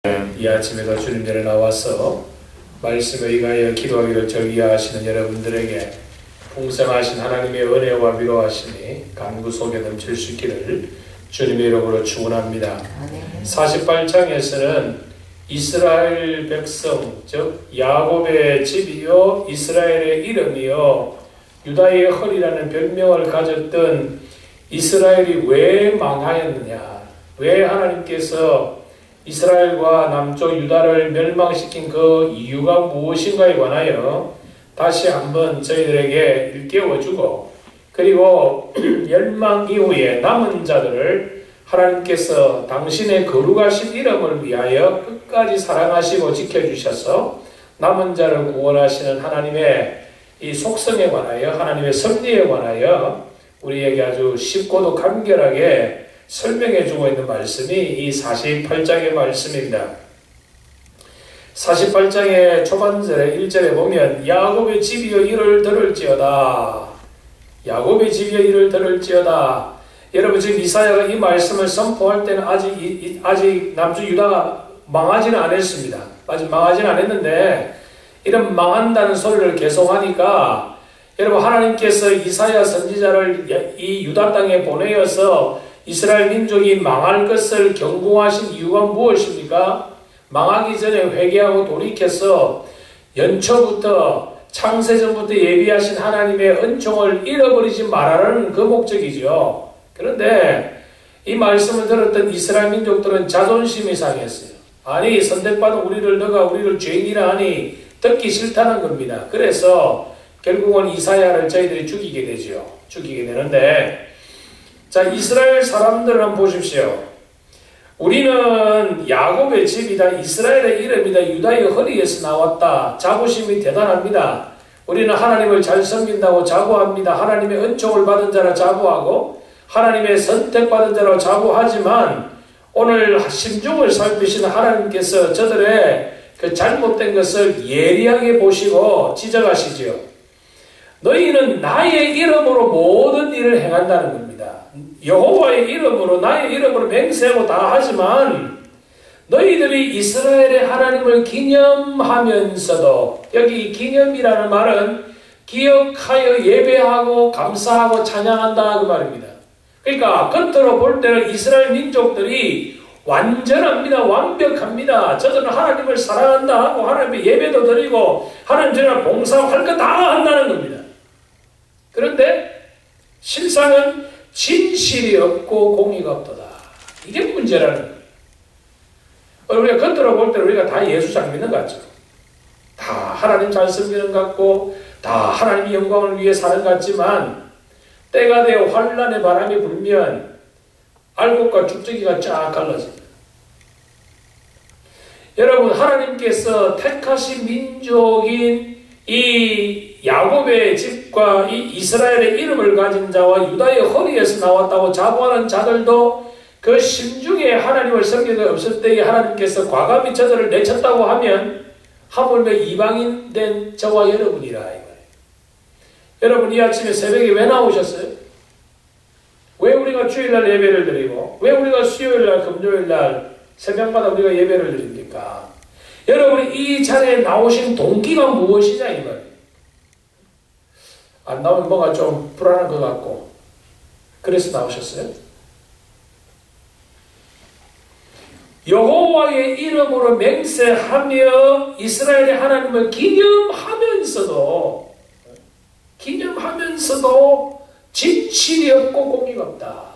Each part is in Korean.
이 아침에도 주님 전에 나와서 말씀에 의하여 기도하기를 절기하시는 여러분들에게 풍성하신 하나님의 은혜와 위로하심이 간구 속에 넘칠 수 있기를 주님의 이름으로 축원합니다. 48장에서는 이스라엘 백성, 즉 야곱의 집이요 이스라엘의 이름이요 유다의 허리라는 별명을 가졌던 이스라엘이 왜 망하였느냐, 왜 하나님께서 이스라엘과 남쪽 유다를 멸망시킨 그 이유가 무엇인가에 관하여 다시 한번 저희들에게 일깨워주고, 그리고 멸망 이후에 남은 자들을 하나님께서 당신의 거룩하신 이름을 위하여 끝까지 사랑하시고 지켜주셔서 남은 자를 구원하시는 하나님의 이 속성에 관하여, 하나님의 섭리에 관하여 우리에게 아주 쉽고도 간결하게 설명해 주고 있는 말씀이 이 48장의 말씀입니다. 48장의 초반절에 1절에 보면 야곱의 집이여 이를 들을지어다, 야곱의 집이여 이를 들을지어다. 여러분, 지금 이사야가 이 말씀을 선포할 때는 아직 남주 유다가 망하지는 않았습니다. 아직 망하지는 않았는데 이런 망한다는 소리를 계속하니까 여러분, 하나님께서 이사야 선지자를 이 유다 땅에 보내어서 이스라엘 민족이 망할 것을 경고하신 이유가 무엇입니까? 망하기 전에 회개하고 돌이켜서 연초부터 창세전부터 예비하신 하나님의 은총을 잃어버리지 말아라는 그 목적이죠. 그런데 이 말씀을 들었던 이스라엘 민족들은 자존심이 상했어요. 아니, 선택받은 우리를 너가 우리를 죄인이라 하니 듣기 싫다는 겁니다. 그래서 결국은 이사야를 저희들이 죽이게 되죠. 죽이게 되는데, 자, 이스라엘 사람들을 한번 보십시오. 우리는 야곱의 집이다, 이스라엘의 이름이다, 유다의 허리에서 나왔다. 자부심이 대단합니다. 우리는 하나님을 잘 섬긴다고 자부합니다. 하나님의 은총을 받은 자라 자부하고 하나님의 선택받은 자라 자부하지만 오늘 심중을 살피시는 하나님께서 저들의 그 잘못된 것을 예리하게 보시고 지적하시지요. 너희는 나의 이름으로 모든 일을 행한다는 겁니다. 여호와의 이름으로, 나의 이름으로 맹세하고 다 하지만 너희들이 이스라엘의 하나님을 기념하면서도, 여기 기념이라는 말은 기억하여 예배하고 감사하고 찬양한다 그 말입니다. 그러니까 겉으로 볼 때는 이스라엘 민족들이 완전합니다. 완벽합니다. 저들은 하나님을 사랑한다 하고 하나님의 예배도 드리고 하나님 전에 봉사할 거 다 한다는 겁니다. 그런데 실상은 진실이 없고 공의가 없도다. 이게 문제라는 거예요. 우리가 겉으로 볼 때 우리가 다 예수 잘 믿는 것 같죠. 다 하나님 잘 섬기는 것 같고 다 하나님의 영광을 위해 사는 것 같지만 때가 되어 환란의 바람이 불면 알곡과 죽적이가 쫙 갈라집니다. 여러분, 하나님께서 택하신 민족인 이 야곱의 집과 이 이스라엘의 이름을 가진 자와 유다의 허리에서 나왔다고 자부하는 자들도 그 심중에 하나님을 섬기는 없을 때에 하나님께서 과감히 저들을 내쳤다고 하면 하물며 이방인 된 저와 여러분이라 이거예요. 여러분, 이 아침에 새벽에 왜 나오셨어요? 왜 우리가 주일날 예배를 드리고 왜 우리가 수요일날 금요일날 새벽마다 우리가 예배를 드립니까? 여러분이 이 자리에 나오신 동기가 무엇이냐 이 말이에요. 안 나오면 뭔가 좀 불안한 것 같고 그래서 나오셨어요? 여호와의 이름으로 맹세하며 이스라엘의 하나님을 기념하면서도 진실이 없고 공의가 없다.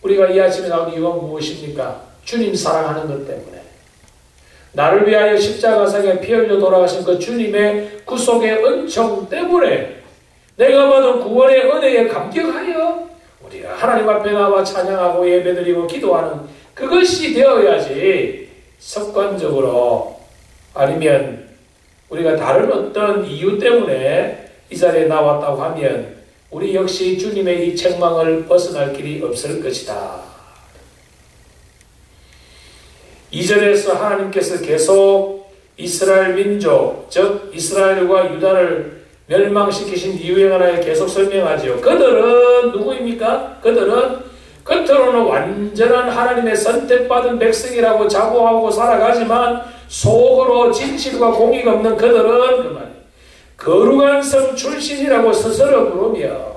우리가 이 아침에 나온 이유가 무엇입니까? 주님 사랑하는 것 때문에. 나를 위하여 십자가상에 피 흘려 돌아가신 그 주님의 구속의 은총 때문에 내가 받은 구원의 은혜에 감격하여 우리가 하나님 앞에 나와 찬양하고 예배드리고 기도하는 그것이 되어야지, 습관적으로 아니면 우리가 다른 어떤 이유 때문에 이 자리에 나왔다고 하면 우리 역시 주님의 이 책망을 벗어날 길이 없을 것이다. 2절에서 하나님께서 계속 이스라엘 민족, 즉 이스라엘과 유다를 멸망시키신 이유에 관하여 계속 설명하죠. 그들은 누구입니까? 그들은 겉으로는 완전한 하나님의 선택받은 백성이라고 자부하고 살아가지만 속으로 진실과 공의가 없는 그들은 그 말이에요. 거룩한 성 출신이라고 스스로 부르며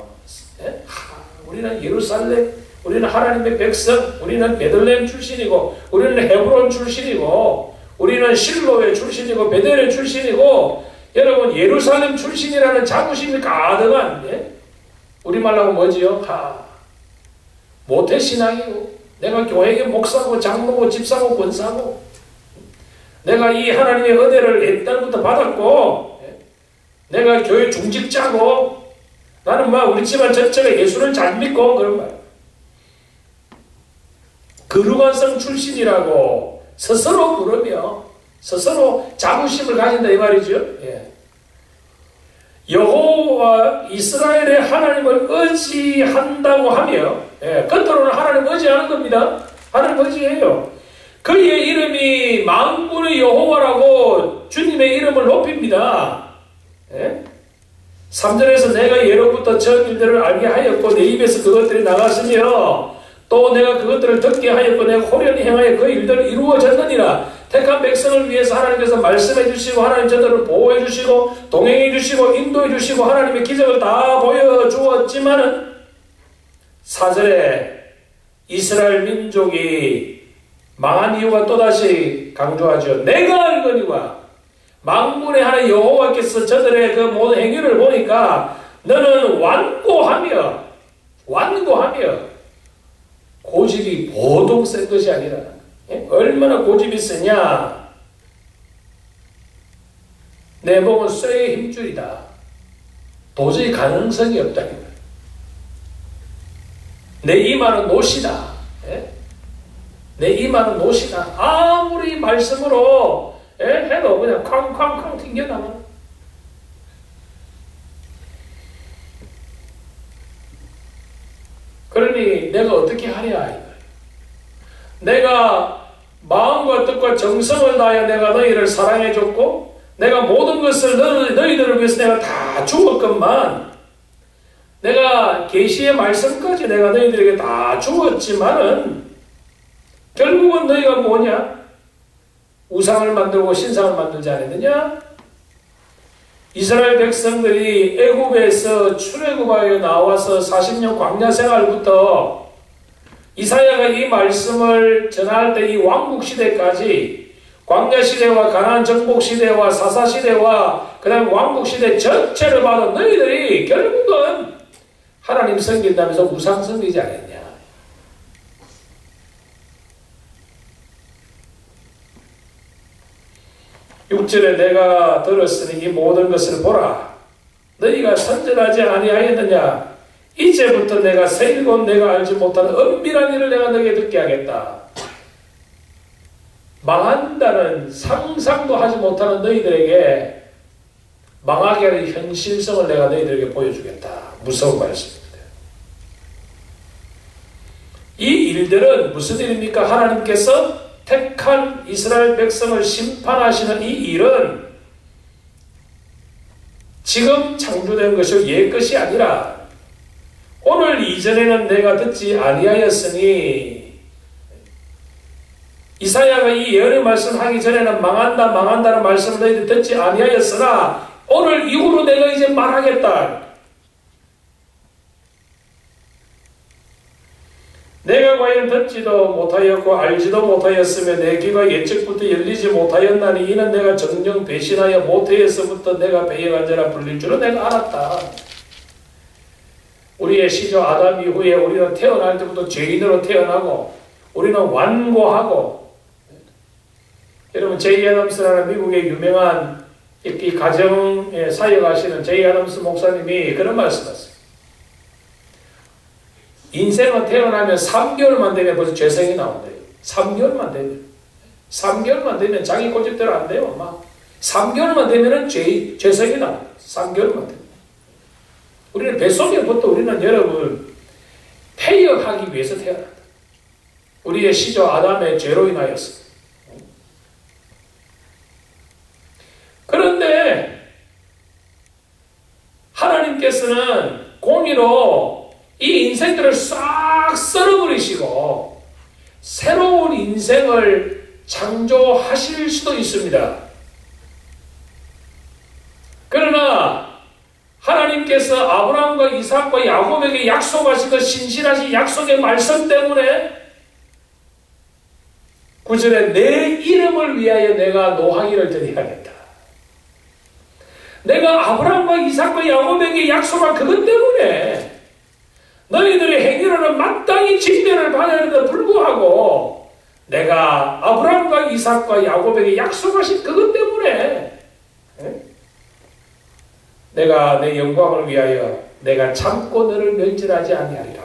우리는 예루살렘, 우리는 하나님의 백성, 우리는 베들레헴 출신이고 우리는 헤브론 출신이고 우리는 실로의 출신이고 베델의 출신이고 여러분 예루살렘 출신이라는 자부심이 가득한 우리말로 하면 뭐지요? 모태신앙이고 내가 교회의 목사고 장로고 집사고 권사고 내가 이 하나님의 은혜를 옛날부터 받았고 내가 교회 중직자고 나는 우리 집안 전체가 예수를 잘 믿고 그런 말. 거룩한 성 출신이라고 스스로 부르며 스스로 자부심을 가진다 이 말이죠. 여호와 이스라엘의 하나님을 의지한다고 하며 겉으로는 하나님 의지하는 겁니다. 하나님 의지해요. 그의 이름이 만군의 여호와라고 주님의 이름을 높입니다. 3절에서 내가 예로부터 저 일들을 알게 하였고 내 입에서 그것들이 나갔으며 또 내가 그것들을 듣게 하였고 내가 호련히 행하여 그 일들을 이루어졌느니라. 택한 백성을 위해서 하나님께서 말씀해 주시고 하나님 저들을 보호해 주시고 동행해 주시고 인도해 주시고 하나님의 기적을 다 보여주었지만은 4절에 이스라엘 민족이 망한 이유가 또다시 강조하죠. 내가 알거니와 만군의 하나님 여호와께서 저들의 그 모든 행위를 보니까 너는 완고하며 고집이 보통 센 것이 아니라 얼마나 고집이 세냐. 내 몸은 쇠의 힘줄이다. 도저히 가능성이 없다. 내 이마는 노시다. 내 이마는 노시다. 아무리 말씀으로 해도 그냥 쾅쾅쾅 튕겨나가. 그러니 내가 어떻게 하랴. 내가 마음과 뜻과 정성을 다하여 내가 너희를 사랑해줬고 내가 모든 것을 너희들을 위해서 내가 다 주었건만 내가 계시의 말씀까지 내가 너희들에게 다 주었지만은 결국은 너희가 뭐냐? 우상을 만들고 신상을 만들지 않았느냐? 이스라엘 백성들이 애굽에서 출애굽하여 나와서 40년 광야 생활부터 이사야가 이 말씀을 전할 때 이 왕국 시대까지 광야 시대와 가나안 정복 시대와 사사 시대와 그 다음에 왕국 시대 전체를 봐도 너희들이 결국은 하나님 섬긴다면서 우상 섬기지 않았냐. 6절에 내가 들었으니 이 모든 것을 보라. 너희가 선전하지 아니하였느냐. 이제부터 내가 세일곧 내가 알지 못하는 은밀한 일을 내가 너에게 듣게 하겠다. 망한다는 상상도 하지 못하는 너희들에게 망하게 하는 현실성을 내가 너희들에게 보여주겠다. 무서운 말씀입니다. 이 일들은 무슨 일입니까? 하나님께서 택한 이스라엘 백성을 심판하시는 이 일은 지금 창조된 것이 옛 것이 아니라 오늘 이전에는 내가 듣지 아니하였으니 이사야가 이 예언의 말씀을 하기 전에는 망한다는 말씀을 너희들 듣지 아니하였으나 오늘 이후로 내가 이제 말하겠다. 내가 과연 듣지도 못하였고 알지도 못하였으며 내 귀가 예측부터 열리지 못하였나니 이는 내가 정녕 배신하여 모태에서부터 내가 배역한 자라 불릴 줄은 내가 알았다. 우리의 시조 아담 이후에 우리는 태어날 때부터 죄인으로 태어나고 우리는 완고하고 여러분 제이 아담스라는 미국의 유명한 이 가정에 사역하시는 제이 아담스 목사님이 그런 말씀하셨어요. 인생은 태어나면 3개월만 되면 벌써 죄성이 나온대요. 3개월만 되면. 3개월만 되면 자기 고집대로 안 돼요. 막 3개월만 되면은 죄성이 나와요. 3개월만 되면. 우리는 뱃속에부터 우리는 여러분 폐역하기 위해서 태어났다. 우리의 시조 아담의 죄로 인하였습니다. 그런데 하나님께서는 공의로 이 인생들을 싹 썰어버리시고 새로운 인생을 창조하실 수도 있습니다. 그러나 하나님께서 아브라함과 이삭과 야곱에게 약속하신 그 신실하신 약속의 말씀 때문에 9절에 내 이름을 위하여 내가 노하기를 드리하겠다. 내가 아브라함과 이삭과 야곱에게 약속한 그것 때문에 너희들의 행위로는 마땅히 진멸을 받아야에도 불구하고 내가 아브라함과 이삭과 야곱에게 약속하신 그것 때문에 내가 내 영광을 위하여 내가 참고 너를 멸절하지 아니하리라.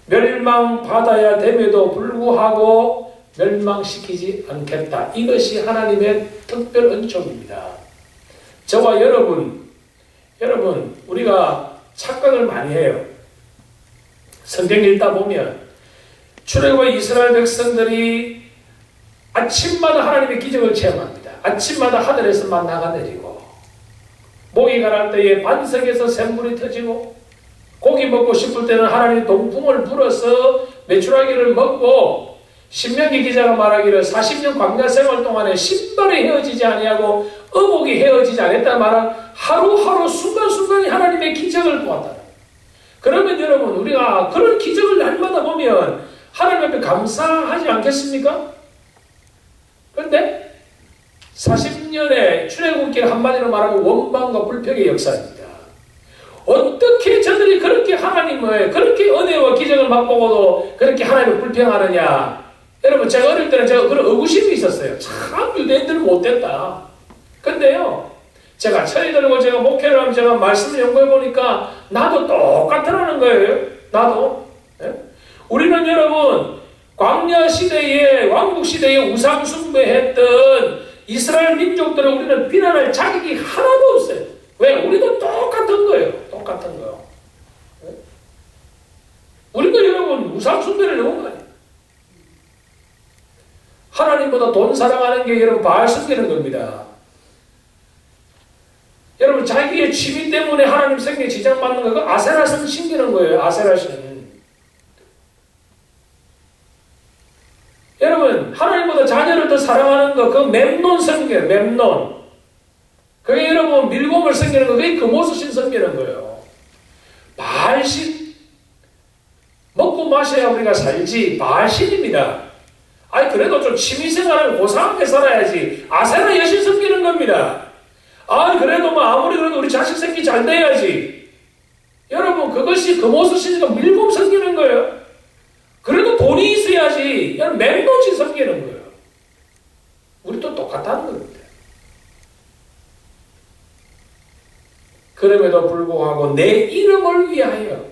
멸망받아야 됨에도 불구하고 멸망시키지 않겠다. 이것이 하나님의 특별 은총입니다. 저와 여러분 우리가 착각을 많이 해요. 성경 읽다 보면 출애굽의 이스라엘 백성들이 아침마다 하나님의 기적을 체험합니다. 아침마다 하늘에서 만나가 내리고 목이 가랄 때에 반석에서 샘물이 터지고 고기 먹고 싶을 때는 하나님이 동풍을 불어서 메추라기를 먹고 신명기 기자가 말하기를 40년 광야 생활 동안에 신발이 헤어지지 아니하고 어복이 헤어지지 않았다 말한 하루하루 순간순간이 하나님의 기적을 보았다. 그러면 여러분 우리가 그런 기적을 날마다 보면 하나님 앞에 감사하지 않겠습니까? 그런데 40년의 출애굽길 한마디로 말하면 원방과 불평의 역사입니다. 어떻게 저들이 그렇게 하나님의 그렇게 은혜와 기적을 맛보고도 그렇게 하나님을 불평하느냐. 여러분 제가 어릴 때는 제가 그런 의구심이 있었어요. 참 유대인들은 못됐다. 근데요 제가 철이 들고 제가 목회를 하면 제가 말씀을 연구해 보니까 나도 똑같으라는 거예요. 나도. 우리는 여러분 광야 시대에 왕국 시대에 우상 숭배했던 이스라엘 민족들을 우리는 비난할 자격이 하나도 없어요. 왜? 우리도 똑같은 거예요. 똑같은 거. 우리도 여러분 우상 숭배를 해온 거 아니에요. 하나님보다 돈 사랑하는 게 여러분 바알 섬기는 겁니다. 여러분 자기의 취미 때문에 하나님 생에 지장받는 거 그거 아세라신 신기는 거예요. 아세라신. 여러분 하나님보다 자녀를 더 사랑하는 거 그거 memnon 섬겨요. memnon. 그게 여러분 밀곰을 섬기는 거 그게 금오수신 섬기는 거예요. 바알신. 먹고 마셔야 우리가 살지. 바알신입니다. 아니 그래도 좀 취미생활을 고상하게 살아야지. 아세라 여신 섬기는 겁니다. 아 그래도 뭐 아무리 그래도 우리 자식 생기 잘 돼야지. 여러분 그것이 금오수신이니까 밀곰 섬기는 거예요. 그래도 돈이 있어야지. 그냥 맹도지 섬기는 거예요. 우리도 똑같다는 겁니다. 그럼에도 불구하고 내 이름을 위하여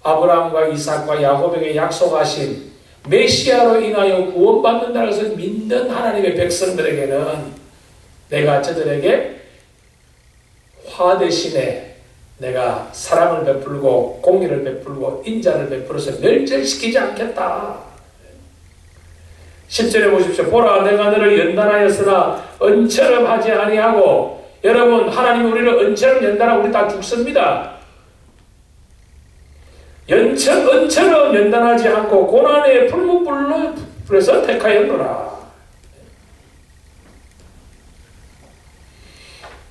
아브라함과 이삭과 야곱에게 약속하신 메시아로 인하여 구원받는다는 것을 믿는 하나님의 백성들에게는 내가 저들에게 화 대신에 내가 사랑을 베풀고 공의를 베풀고 인자를 베풀어서 멸절시키지 않겠다. 10절에 보십시오. 보라 내가 너를 연단하였으나 은처럼 하지 아니하고. 여러분 하나님이 우리를 은처럼 연단하고 우리 다 죽습니다. 은처럼 연단하지 않고 고난의 풀무불로 택하였노라.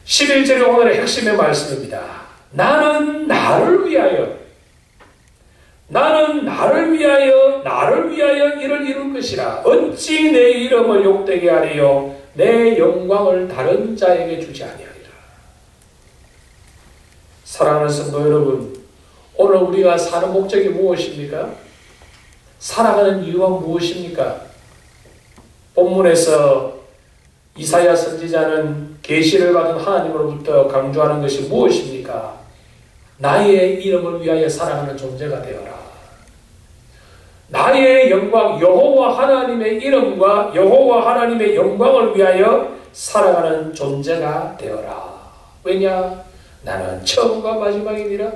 11절이 오늘의 핵심의 말씀입니다. 나는 나를 위하여 이를 이룰 것이라. 어찌 내 이름을 욕되게 하리요 내 영광을 다른 자에게 주지 아니하리라. 사랑하는 성도 여러분, 오늘 우리가 사는 목적이 무엇입니까? 살아가는 이유가 무엇입니까? 본문에서 이사야 선지자는 계시를 받은 하나님으로부터 강조하는 것이 무엇입니까? 나의 이름을 위하여 살아가는 존재가 되어라. 나의 영광, 여호와 하나님의 이름과 여호와 하나님의 영광을 위하여 살아가는 존재가 되어라. 왜냐? 나는 처음과 마지막이니라.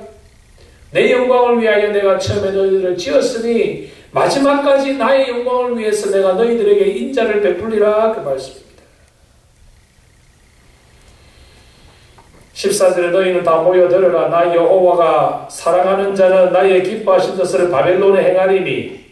내 영광을 위하여 내가 처음에 너희들을 지었으니 마지막까지 나의 영광을 위해서 내가 너희들에게 인자를 베풀리라. 그 말씀입니다. 14절에 너희는 다 모여들어라. 나 여호와가 사랑하는 자는 나의 기뻐하신 것을 바벨론에 행하리니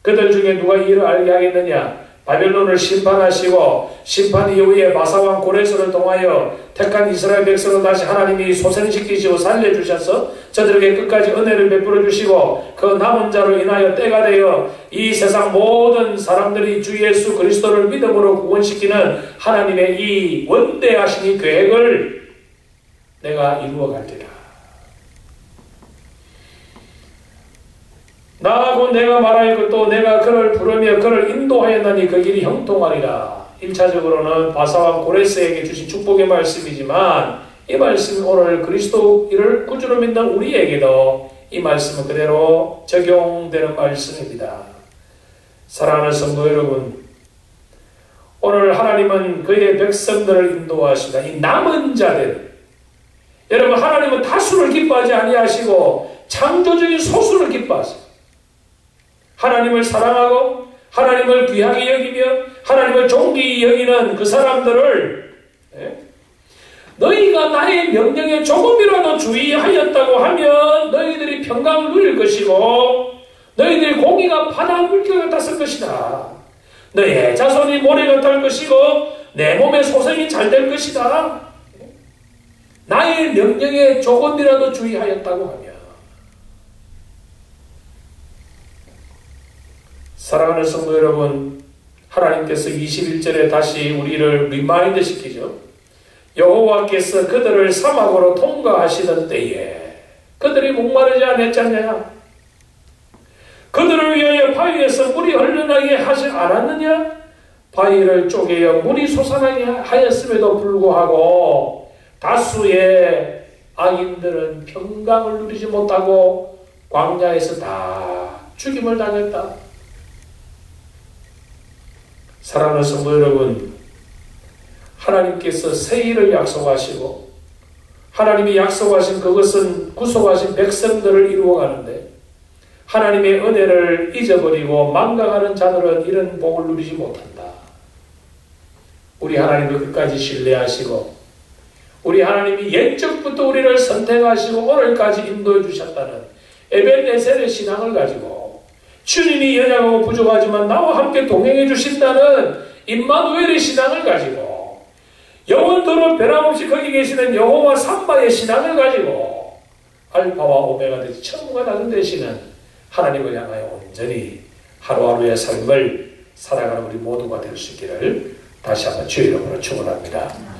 그들 중에 누가 이를 알게 하겠느냐. 바벨론을 심판하시고 심판 이후에 바사왕 고레스를 통하여 택한 이스라엘 백성을 다시 하나님이 소생시키시고 살려주셔서 저들에게 끝까지 은혜를 베풀어 주시고 그 남은 자로 인하여 때가 되어 이 세상 모든 사람들이 주 예수 그리스도를 믿음으로 구원시키는 하나님의 이 원대하신 이 계획을 내가 이루어 갈지라. 나하고 내가 말하였고 또 내가 그를 부르며 그를 인도하였나니 그 길이 형통하리라. 1차적으로는 바사왕 고레스에게 주신 축복의 말씀이지만 이 말씀이 오늘 그리스도를 구주로 믿는 우리에게도 이 말씀은 그대로 적용되는 말씀입니다. 사랑하는 성도 여러분, 오늘 하나님은 그의 백성들을 인도하십니다. 이 남은 자들, 여러분, 하나님은 다수를 기뻐하지 아니하시고 창조적인 소수를 기뻐하세요. 하나님을 사랑하고 하나님을 귀하게 여기며 하나님을 존귀히 여기는 그 사람들을 너희가 나의 명령에 조금이라도 주의하였다고 하면 너희들이 평강을 누릴 것이고 너희들이 고기가 바다 물결 같았을 것이다. 너의 자손이 모래 같을 것이고 내 몸의 소생이 잘 될 것이다. 나의 명령에 조금이라도 주의하였다고 하면. 사랑하는 성도 여러분, 하나님께서 21절에 다시 우리를 리마인드 시키죠. 여호와께서 그들을 사막으로 통과하시던 때에 그들이 목마르지 않았잖냐? 그들을 위하여 바위에서 물이 흘러나게 하지 않았느냐? 바위를 쪼개어 물이 솟아나게 하였음에도 불구하고 다수의 악인들은 평강을 누리지 못하고 광야에서 다 죽임을 당했다. 사랑하는 성도 여러분, 하나님께서 세일을 약속하시고 하나님이 약속하신 그것은 구속하신 백성들을 이루어가는데 하나님의 은혜를 잊어버리고 망각하는 자들은 이런 복을 누리지 못한다. 우리 하나님을 끝까지 신뢰하시고 우리 하나님이 옛적부터 우리를 선택하시고 오늘까지 인도해 주셨다는 에벤네셀의 신앙을 가지고 주님이 연약하고 부족하지만 나와 함께 동행해 주신다는 임마누엘의 신앙을 가지고 영원토록 변함없이 거기 계시는 여호와 삼바의 신앙을 가지고 알파와 오메가 되시 처음과 나중 되시는 하나님을 향하여 온전히 하루하루의 삶을 살아가는 우리 모두가 될 수 있기를 다시 한번 주의 이름으로 축원합니다.